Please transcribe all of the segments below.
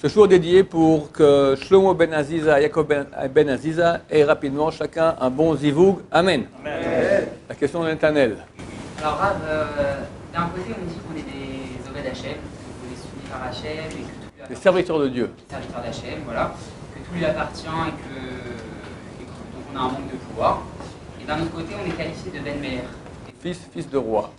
Ce jour dédié pour que Shlomo ben Aziza et Yaakov ben Aziza aient rapidement chacun un bon zivoug. Amen. Amen. La question de Nathanaël. Alors Rav, d'un côté on dit qu'on est des Oved Hachem, qu'on est suivis par Hachem et que tout lui appartient. Les serviteurs de Dieu. Les serviteurs d'Hachem, voilà. Que tout lui appartient et donc on a un manque de pouvoir. Et d'un autre côté on est qualifié de Ben Meler. Fils de roi.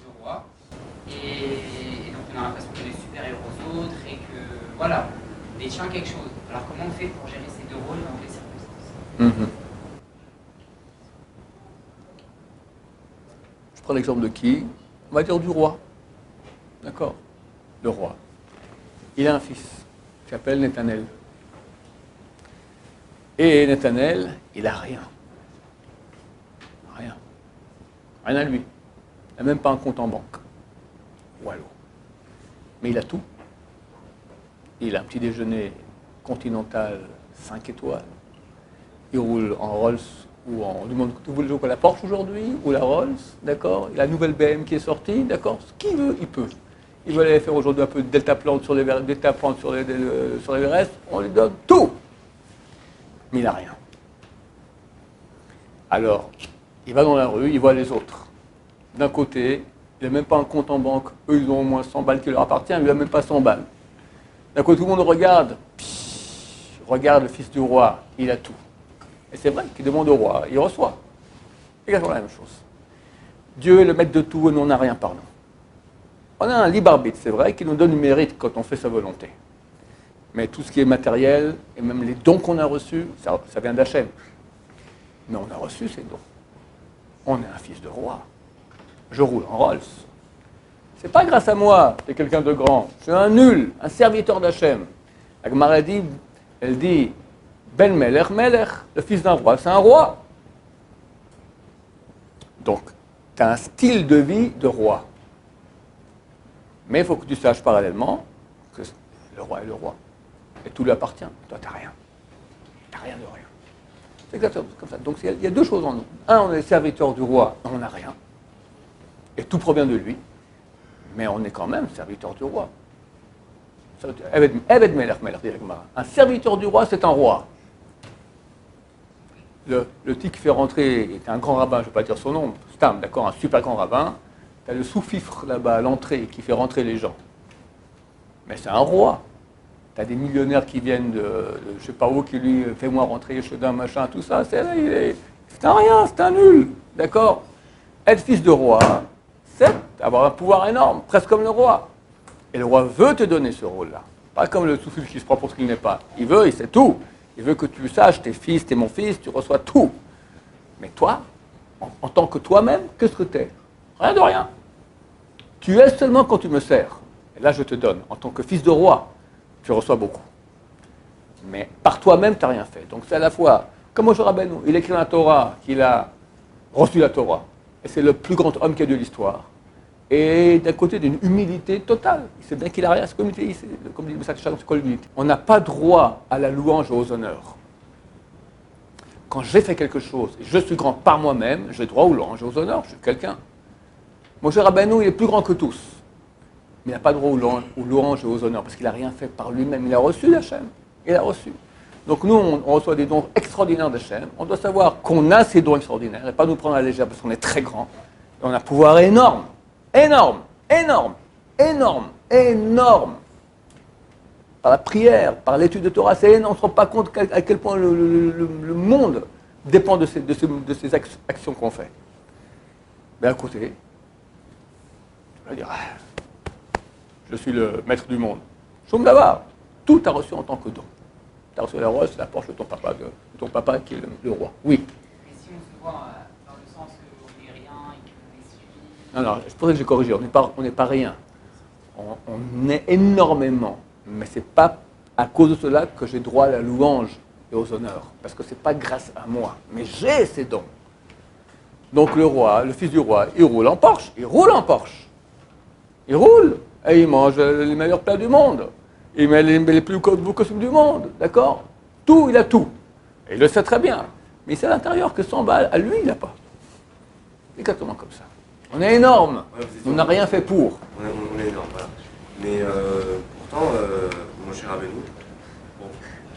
Et donc on a l'impression qu'on est supérieur aux autres et que voilà, on détient quelque chose. Alors comment on fait pour gérer ces deux rôles dans les circonstances? Je prends l'exemple de qui? On va dire du roi. D'accord? Le roi. Il a un fils qui s'appelle Nathanaël. Et Nathanaël, il a rien. Rien. Rien à lui. Il n'a même pas un compte en banque. Wallo. Mais il a tout. Il a un petit déjeuner continental 5 étoiles. Il roule en Rolls ou en... On demande, vous voulez jouer à la Porsche aujourd'hui ou la Rolls, d'accord? Il a la nouvelle BM qui est sortie, d'accord? Ce qu'il veut, il peut. Il veut aller faire aujourd'hui un peu de deltaplante sur l'Everest, on lui donne tout. Mais il n'a rien. Alors, il va dans la rue, il voit les autres. D'un côté, il n'a même pas un compte en banque. Eux, ils ont au moins 100 balles qui leur appartiennent, lui, il n'a même pas 100 balles. D'un côté, tout le monde regarde. Regarde le fils du roi, il a tout. Et c'est vrai qu'il demande au roi, il reçoit. C'est exactement la même chose. Dieu est le maître de tout et nous, on n'a rien par nous. On a un libre arbitre, c'est vrai, qui nous donne du mérite quand on fait sa volonté. Mais tout ce qui est matériel, et même les dons qu'on a reçus, ça vient d'Hachem. Mais on a reçu ces dons. On est un fils de roi. Je roule en Rolls. C'est pas grâce à moi, c'est quelqu'un de grand. Je suis un nul, un serviteur d'Hachem. La Gemara dit, elle dit, Ben Melech, Melech, le fils d'un roi, c'est un roi. Donc, tu as un style de vie de roi. Mais il faut que tu saches parallèlement que le roi est le roi. Et tout lui appartient. Toi, tu n'as rien. Tu n'as rien de rien. C'est exactement comme ça. Donc, il y a deux choses en nous. Un, on est serviteur du roi, on n'a rien. Et tout provient de lui. Mais on est quand même serviteur du roi. Eved Melech, Melech, dit la Gemara. Un serviteur du roi, c'est un roi. Le type qui fait rentrer est un grand rabbin, je ne vais pas dire son nom, Stam, d'accord, un super grand rabbin. Tu as le sous-fifre là-bas à l'entrée qui fait rentrer les gens. Mais c'est un roi. Tu as des millionnaires qui viennent de je ne sais pas où, qui lui fais-moi rentrer, je te donne machin, tout ça. C'est un rien, c'est un nul. D'accord? Être fils de roi, c'est avoir un pouvoir énorme, presque comme le roi. Et le roi veut te donner ce rôle-là. Pas comme le sous-fifre qui se prend pour ce qu'il n'est pas. Il veut, il sait tout. Il veut que tu saches, t'es fils, t'es mon fils, tu reçois tout. Mais toi, en tant que toi-même, qu'est-ce que t'es? Rien de rien. Tu es seulement quand tu me sers. Et là, je te donne. En tant que fils de roi, tu reçois beaucoup. Mais par toi-même, tu n'as rien fait. Donc c'est à la fois, comme Moshe Rabbeinu, il écrit la Torah, qu'il a reçu la Torah. Et c'est le plus grand homme qu'il y a de l'histoire. Et d'un côté, d'une humilité totale. Il sait bien qu'il n'a rien. C'est comme dit c'est quoi l'humilité? On n'a pas droit à la louange et aux honneurs. Quand j'ai fait quelque chose, et je suis grand par moi-même, j'ai droit aux louanges et aux honneurs. Je suis quelqu'un. Moshe Rabbeinu, il est plus grand que tous. Mais il n'a pas droit aux louanges et aux honneurs, parce qu'il n'a rien fait par lui-même. Il a reçu d'Hachem. Il a reçu. Donc nous, on reçoit des dons extraordinaires d'Hachem. On doit savoir qu'on a ces dons extraordinaires, et pas nous prendre à la légère, parce qu'on est très grand. Et on a un pouvoir énorme. Énorme, énorme, énorme, énorme. Par la prière, par l'étude de Torah, c'est énorme. On ne se rend pas compte à quel point le monde dépend de ces actions qu'on fait. Mais à côté, on va dire, je suis le maître du monde. Choum d'abord, tout a reçu en tant que don. Tu as reçu la Rolls, la Porsche de ton papa qui est le roi. Oui. Et si on se voit dans le sens qu'on n'est rien et qu'on est suivi. Non, c'est pour ça que j'ai corrigé. On n'est pas rien. On est énormément. Mais ce n'est pas à cause de cela que j'ai droit à la louange et aux honneurs. Parce que ce n'est pas grâce à moi. Mais j'ai ces dons. Donc le roi, le fils du roi, il roule en Porsche. Il roule en Porsche. Il roule. Et il mange les meilleurs plats du monde. Il met les plus beaux costumes du monde. D'accord? Tout, il a tout. Et il le sait très bien. Mais c'est à l'intérieur que 100 balles, à lui, il n'a pas. Exactement comme ça. On est énorme. Ouais, on n'a rien fait pour. On est énorme, voilà. Mais pourtant, mon cher Rabbeinu,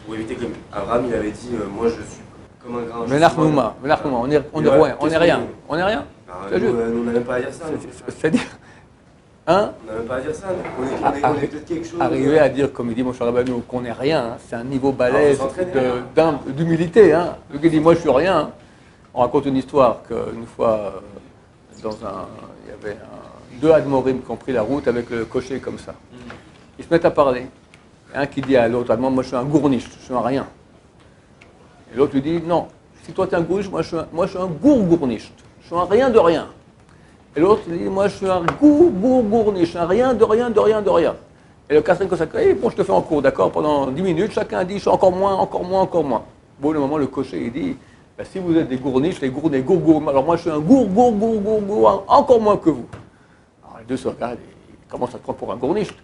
pour éviter que Abraham, il avait dit, moi je suis comme un grain. Menachnouma, on est rien. On est rien. Nous, on n'a même pas à dire ça. C'est-à-dire, hein? On n'a même pas à dire ça. On est peut-être quelque chose. Arriver à dire, comme il dit mon cher Rabbeinu, qu'on n'est rien, hein, c'est un niveau balèze d'humilité. Hein. Le gars dit, moi je suis rien. Hein. On raconte une histoire qu'une fois, il y avait deux admorim qui ont pris la route avec le cocher comme ça. Ils se mettent à parler. Et un qui dit à l'autre, moi je suis un gournicht, je suis un rien. Et l'autre lui dit, non, si toi tu es un gournicht, moi je suis un gournicht, je suis un rien de rien. Et l'autre dit, moi je suis un gournicht, un rien de rien de rien de rien. Et le quatrième consacré, bon je te fais en cours, d'accord, pendant 10 minutes, chacun dit, je suis encore moins. Bon, le moment, le cocher il dit, ben, si vous êtes des gournichts, les gourgours, alors moi je suis un gourgour, encore moins que vous. Alors les deux se regardent, ils commencent à se prendre pour un gournicht.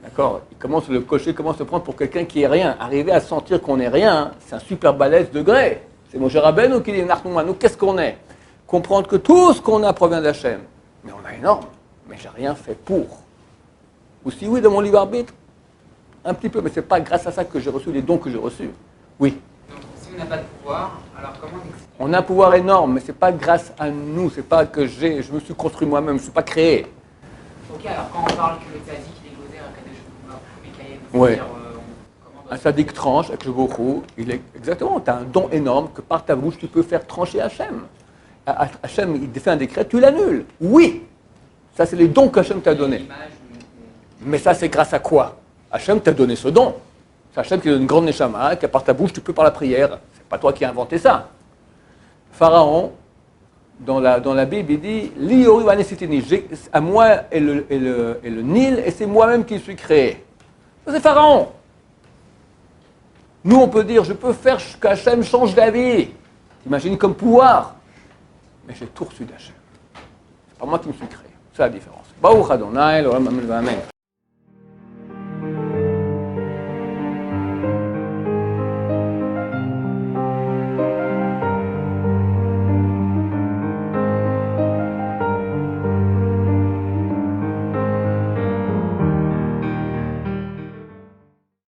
D'accord, le cocher commence à se prendre pour quelqu'un qui est rien. Arriver à sentir qu'on est rien, c'est un super balèze degré. C'est Moshe Rabbeinu qui dit, nous, qu'est-ce qu'on est? Comprendre que tout ce qu'on a provient d'Hachem. Mais on a énorme, mais j'ai rien fait pour. Ou si oui, dans mon libre arbitre, un petit peu, mais c'est pas grâce à ça que j'ai reçu les dons que j'ai reçus. Oui. Donc si on n'a pas de pouvoir, alors comment on a un pouvoir énorme, mais c'est pas grâce à nous, c'est pas que je me suis construit moi-même, je ne suis pas créé. Ok, alors quand on parle que le tzaddik, oui. Un sadique tranche avec le Bochou, exactement, tu as un don énorme que par ta bouche tu peux faire trancher Hachem. Hachem, il fait un décret, tu l'annules. Oui, ça c'est les dons qu'Hachem t'a donnés. Mais ça c'est grâce à quoi? Hachem t'a donné ce don. C'est Hachem qui donne une grande neshama, que par ta bouche tu peux par la prière. C'est pas toi qui as inventé ça. Pharaon, dans la Bible, il dit Liori vanesitini, à moi et le Nil, et c'est moi-même qui suis créé. C'est Pharaon. Nous, on peut dire, je peux faire qu'Hachem change d'avis. T'imagines comme pouvoir. Mais j'ai tout reçu d'Hachem. C'est pas moi qui me suis créé. C'est la différence. Baruch Adonai, l'olam amen.